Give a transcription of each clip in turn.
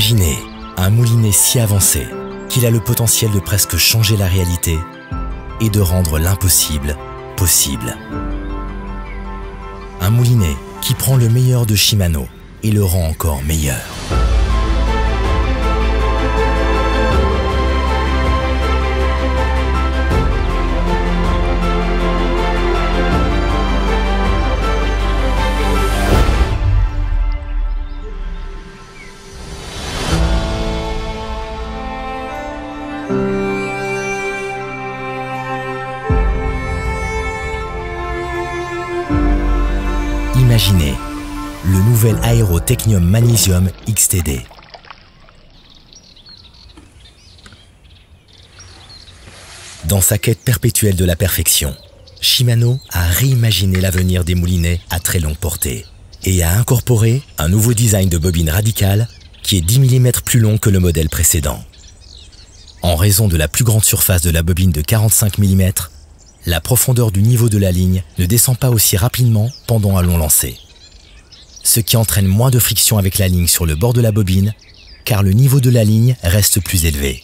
Imaginez un moulinet si avancé qu'il a le potentiel de presque changer la réalité et de rendre l'impossible possible. Un moulinet qui prend le meilleur de Shimano et le rend encore meilleur. Imaginez le nouvel Aero Technium Magnesium XTD. Dans sa quête perpétuelle de la perfection, Shimano a réimaginé l'avenir des moulinets à très longue portée et a incorporé un nouveau design de bobine radical qui est 10 mm plus long que le modèle précédent. En raison de la plus grande surface de la bobine de 45 mm, la profondeur du niveau de la ligne ne descend pas aussi rapidement pendant un long lancer. Ce qui entraîne moins de friction avec la ligne sur le bord de la bobine, car le niveau de la ligne reste plus élevé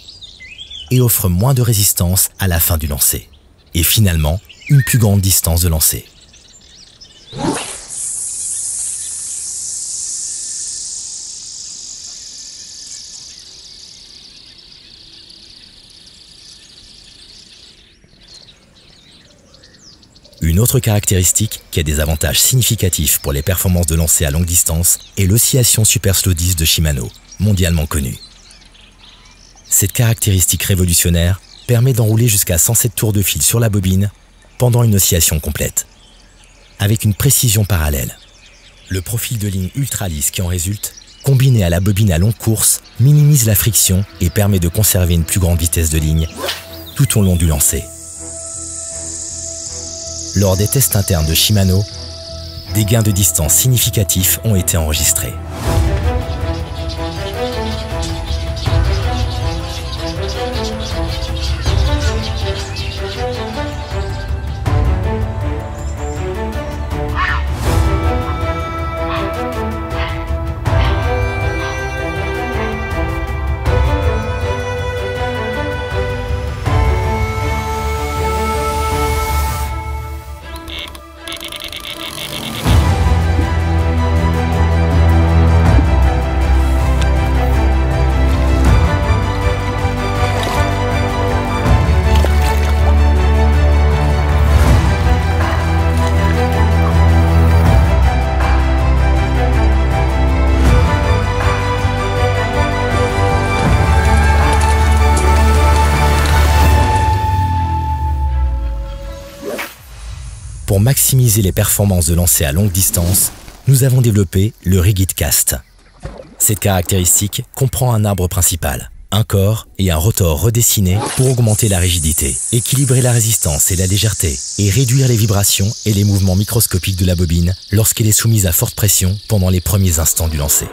et offre moins de résistance à la fin du lancer. Et finalement, une plus grande distance de lancer. Une autre caractéristique qui a des avantages significatifs pour les performances de lancer à longue distance est l'oscillation Super Slow 10 de Shimano, mondialement connue. Cette caractéristique révolutionnaire permet d'enrouler jusqu'à 107 tours de fil sur la bobine pendant une oscillation complète, avec une précision parallèle. Le profil de ligne ultra lisse qui en résulte, combiné à la bobine à longue course, minimise la friction et permet de conserver une plus grande vitesse de ligne tout au long du lancer. Lors des tests internes de Shimano, des gains de distance significatifs ont été enregistrés. Pour maximiser les performances de lancer à longue distance, nous avons développé le Rigid Cast. Cette caractéristique comprend un arbre principal, un corps et un rotor redessinés pour augmenter la rigidité, équilibrer la résistance et la légèreté, et réduire les vibrations et les mouvements microscopiques de la bobine lorsqu'elle est soumise à forte pression pendant les premiers instants du lancer.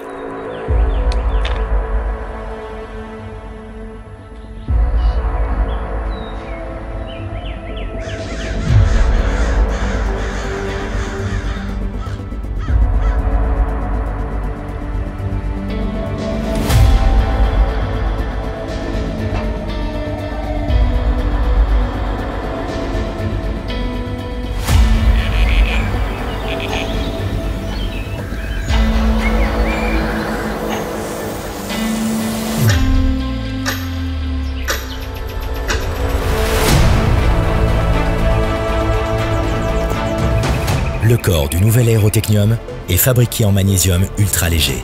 Le corps du nouvel Aero Technium est fabriqué en magnésium ultra léger.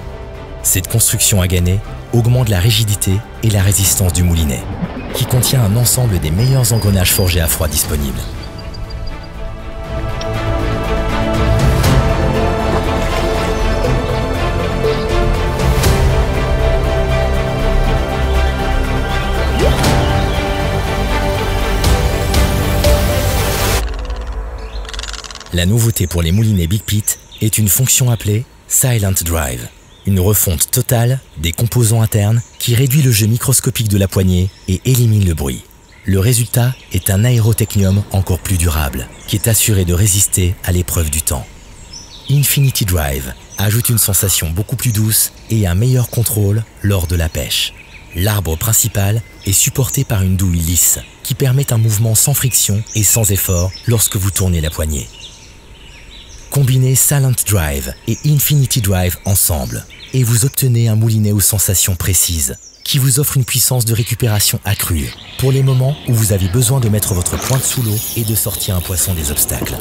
Cette construction à gainer augmente la rigidité et la résistance du moulinet, qui contient un ensemble des meilleurs engrenages forgés à froid disponibles. La nouveauté pour les moulinets Big Pit est une fonction appelée Silent Drive, une refonte totale des composants internes qui réduit le jeu microscopique de la poignée et élimine le bruit. Le résultat est un Aero Technium encore plus durable, qui est assuré de résister à l'épreuve du temps. Infinity Drive ajoute une sensation beaucoup plus douce et un meilleur contrôle lors de la pêche. L'arbre principal est supporté par une douille lisse qui permet un mouvement sans friction et sans effort lorsque vous tournez la poignée. Combinez Silent Drive et Infinity Drive ensemble et vous obtenez un moulinet aux sensations précises qui vous offre une puissance de récupération accrue pour les moments où vous avez besoin de mettre votre pointe sous l'eau et de sortir un poisson des obstacles.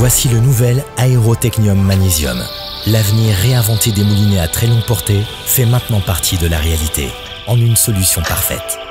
Voici le nouvel Aerotechnium Magnesium. L'avenir réinventé des moulinets à très longue portée fait maintenant partie de la réalité, en une solution parfaite.